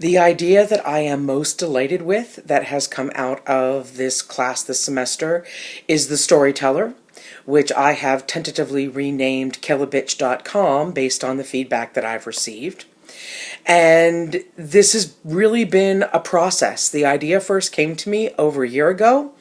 The idea that I am most delighted with that has come out of this class this semester is The Storyteller, which I have tentatively renamed Killabitch.com based on the feedback that I've received. And this has really been a process. The idea first came to me over a year ago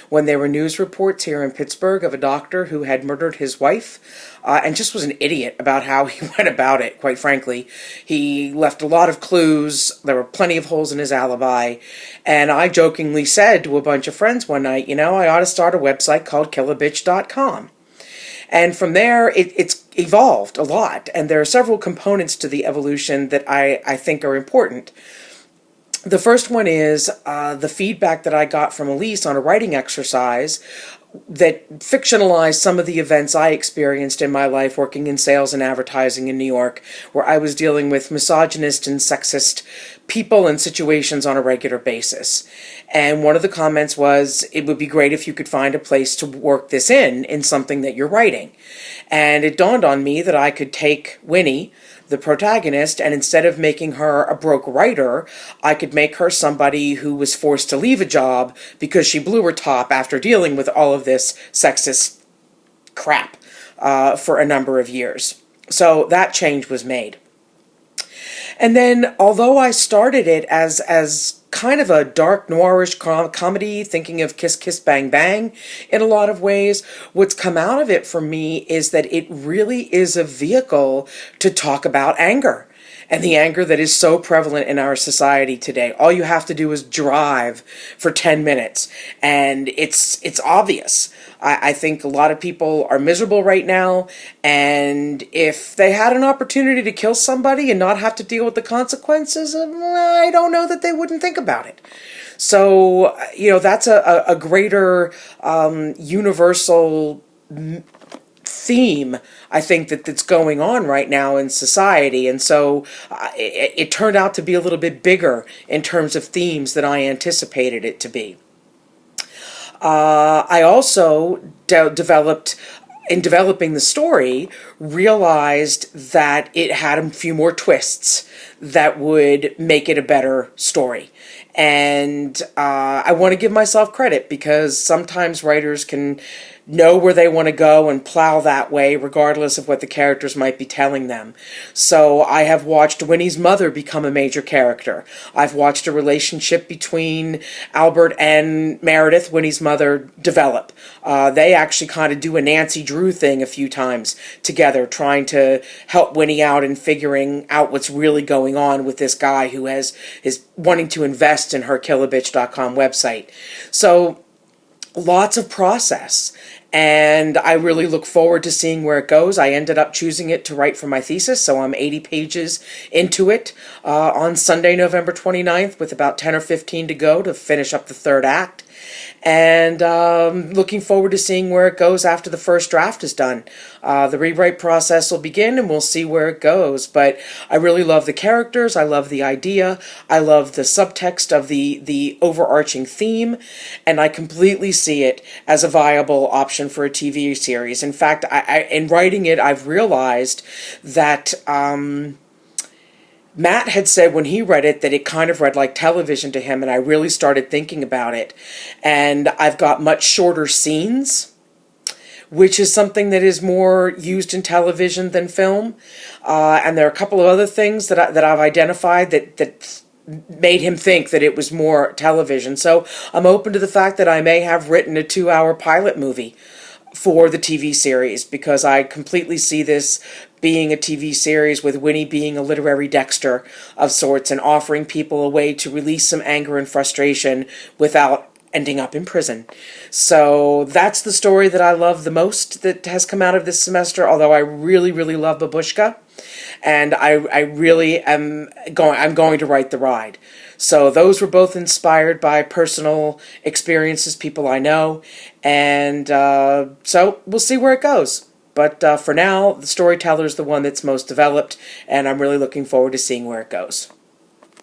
when there were news reports here in Pittsburgh of a doctor who had murdered his wife and just was an idiot about how he went about it, quite frankly. He left a lot of clues. There were plenty of holes in his alibi. And I jokingly said to a bunch of friends one night, I ought to start a website called Killabitch.com. And from there, it's evolved a lot. And there are several components to the evolution that I think are important. The first one is the feedback that I got from Elise on a writing exercise that fictionalized some of the events I experienced in my life working in sales and advertising in New York, where I was dealing with misogynist and sexist people and situations on a regular basis. And one of the comments was, it would be great if you could find a place to work this in something that you're writing. And it dawned on me that I could take Winnie, the protagonist, and instead of making her a broke writer, I could make her somebody who was forced to leave a job because she blew her top after dealing with all of this sexist crap for a number of years. So that change was made. And then, although I started it as kind of a dark noirish comedy, thinking of Kiss Kiss Bang Bang in a lot of ways, what's come out of it for me is that it really is a vehicle to talk about anger. And the anger that is so prevalent in our society today. All you have to do is drive for 10 minutes, and it's obvious. I think a lot of people are miserable right now, and if they had an opportunity to kill somebody and not have to deal with the consequences, I don't know that they wouldn't think about it. So, that's a greater universal theme, I think, that's going on right now in society. And so it turned out to be a little bit bigger in terms of themes than I anticipated it to be. I also developed, in developing the story, realized that it had a few more twists that would make it a better story. And I want to give myself credit because sometimes writers can know where they want to go and plow that way regardless of what the characters might be telling them. So I have watched Winnie's mother become a major character. I've watched a relationship between Albert and Meredith, Winnie's mother, develop. They actually kind of do a Nancy Drew thing a few times together, trying to help Winnie out and figuring out what's really going on with this guy who is wanting to invest in her Killabitch.com website. So lots of process, and I really look forward to seeing where it goes. I ended up choosing it to write for my thesis, so I'm 80 pages into it on Sunday, November 29th, with about 10 or 15 to go to finish up the third act. And looking forward to seeing where it goes after the first draft is done. The rewrite process will begin and we'll see where it goes. But I really love the characters. I love the idea. I love the subtext of the overarching theme. And I completely see it as a viable option for a TV series. In fact, in writing it, I've realized that Matt had said when he read it that it kind of read like television to him, and I really started thinking about it. And I've got much shorter scenes, which is something that is more used in television than film. And there are a couple of other things that I've identified that made him think that it was more television. So I'm open to the fact that I may have written a 2-hour pilot movie for the TV series, because I completely see this being a TV series with Winnie being a literary Dexter of sorts and offering people a way to release some anger and frustration without ending up in prison. So that's the story that I love the most that has come out of this semester, although I really, really love Babushka. And I really am going to write The Ride. So those were both inspired by personal experiences, people I know. And so we'll see where it goes. But for now, The Storyteller is the one that's most developed, and I'm really looking forward to seeing where it goes.